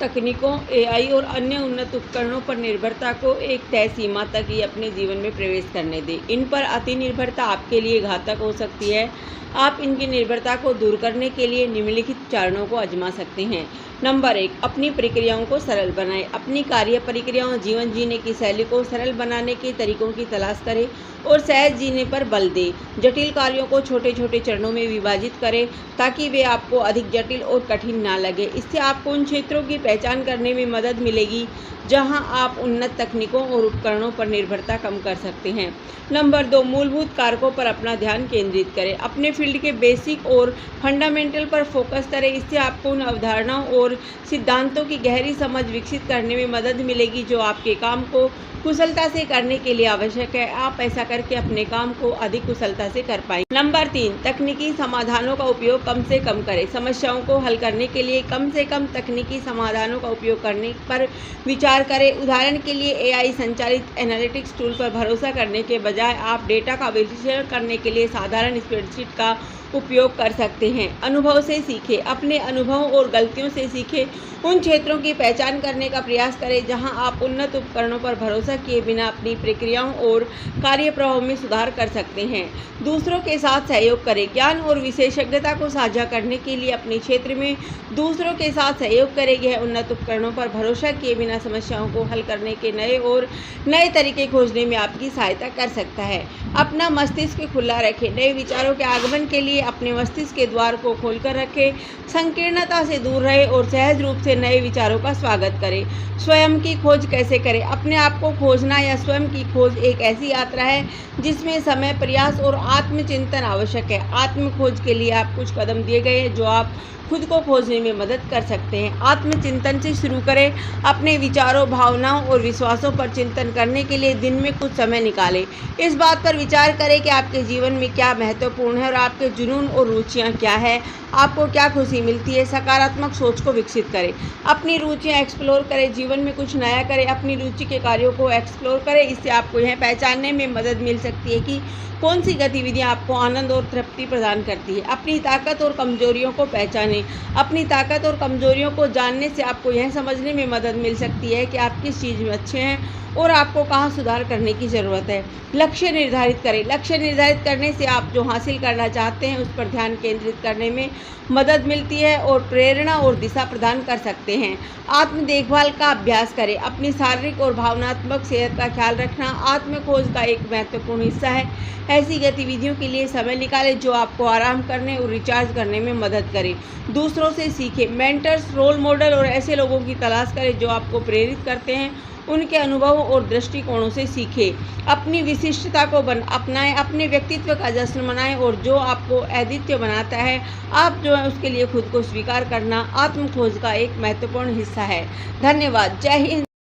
तकनीकों, एआई और अन्य उन्नत उपकरणों पर निर्भरता को एक तय सीमा तक ही अपने जीवन में प्रवेश करने दें। इन पर अति निर्भरता आपके लिए घातक हो सकती है। आप इनकी निर्भरता को दूर करने के लिए निम्नलिखित चरणों को आजमा सकते हैं। नंबर 1, अपनी प्रक्रियाओं को सरल बनाएं। अपनी कार्य प्रक्रियाओं, जीवन जीने की शैली को सरल बनाने के तरीकों की तलाश करें और सहज जीने पर बल दें। जटिल कार्यों को छोटे छोटे चरणों में विभाजित करें ताकि वे आपको अधिक जटिल और कठिन ना लगे। इससे आपको उन क्षेत्रों की पहचान करने में मदद मिलेगी जहां आप उन्नत तकनीकों और उपकरणों पर निर्भरता कम कर सकते हैं। नंबर 2, मूलभूत कारकों पर अपना ध्यान केंद्रित करें। अपने फील्ड के बेसिक और फंडामेंटल पर फोकस करें। इससे आपको उन अवधारणाओं और सिद्धांतों की गहरी समझ विकसित करने में मदद मिलेगी जो आपके काम को कुशलता से करने के लिए आवश्यक है। आप ऐसा करके अपने काम को अधिक कुशलता से कर पाएंगे। नंबर 3, तकनीकी समाधानों का उपयोग कम से कम करें। समस्याओं को हल करने के लिए कम से कम तकनीकी समाधानों का उपयोग करने पर विचार करें। उदाहरण के लिए एआई संचालित एनालिटिक्स टूल पर भरोसा करने के बजाय आप डेटा का विश्लेषण करने के लिए साधारण स्प्रेडशीट का उपयोग कर सकते हैं। अनुभव से सीखें। अपने अनुभवों और गलतियों से सीखें। उन क्षेत्रों की पहचान करने का प्रयास करें जहां आप उन्नत उपकरणों पर भरोसा किए बिना अपनी प्रक्रियाओं और कार्य प्रवाह में सुधार कर सकते हैं। दूसरों के साथ सहयोग करें। ज्ञान और विशेषज्ञता को साझा करने के लिए अपने क्षेत्र में दूसरों के साथ सहयोग करें। यह उन्नत उपकरणों पर भरोसा किए बिना समस्याओं को हल करने के नए तरीके खोजने में आपकी सहायता कर सकता है। अपना मस्तिष्क खुला रखें। नए विचारों के आगमन के लिए अपने मस्तिष्क के द्वार को खोलकर रखें। संकीर्णता से दूर रहें और सहज रूप से नए विचारों का स्वागत करें। स्वयं की खोज कैसे करें? अपने आप को खोजना या स्वयं की खोज एक ऐसी यात्रा है जिसमें समय, प्रयास और आत्मचिंतन आवश्यक है। आत्म खोज के लिए आप कुछ कदम दिए गए हैं जो आप खुद को खोजने में मदद कर सकते हैं। आत्मचिंतन से शुरू करें। अपने विचारों, भावनाओं और विश्वासों पर चिंतन करने के लिए दिन में कुछ समय निकालें। इस बात पर विचार करें कि आपके जीवन में क्या महत्वपूर्ण है और आपके जुनून और रुचियां क्या है। आपको क्या खुशी मिलती है। सकारात्मक सोच को विकसित करें। अपनी रुचियां एक्सप्लोर करें। जीवन में कुछ नया करें। अपनी रुचि के कार्यों को एक्सप्लोर करें। इससे आपको यह पहचानने में मदद मिल सकती है कि कौन सी गतिविधियां आपको आनंद और तृप्ति प्रदान करती है। अपनी ताकत और कमजोरियों को पहचानें। अपनी ताकत और कमजोरियों को जानने से आपको यह समझने में मदद मिल सकती है कि आप किस चीज़ में अच्छे हैं और आपको कहाँ सुधार करने की ज़रूरत है। लक्ष्य निर्धारित करें। लक्ष्य निर्धारित करने से आप जो हासिल करना चाहते हैं उस पर ध्यान केंद्रित करने में मदद मिलती है और प्रेरणा और दिशा प्रदान कर सकते हैं। आत्म देखभाल का अभ्यास करें। अपनी शारीरिक और भावनात्मक सेहत का ख्याल रखना आत्म खोज का एक महत्वपूर्ण हिस्सा है। ऐसी गतिविधियों के लिए समय निकालें जो आपको आराम करने और रिचार्ज करने में मदद करें। दूसरों से सीखें। मेंटर्स, रोल मॉडल और ऐसे लोगों की तलाश करें जो आपको प्रेरित करते हैं। उनके अनुभवों और दृष्टिकोणों से सीखें। अपनी विशिष्टता को अपनाएं। अपने व्यक्तित्व का जश्न मनाएं और जो आपको अद्वितीय बनाता है आप जो है उसके लिए खुद को स्वीकार करना आत्म खोज का एक महत्वपूर्ण हिस्सा है। धन्यवाद। जय हिंद।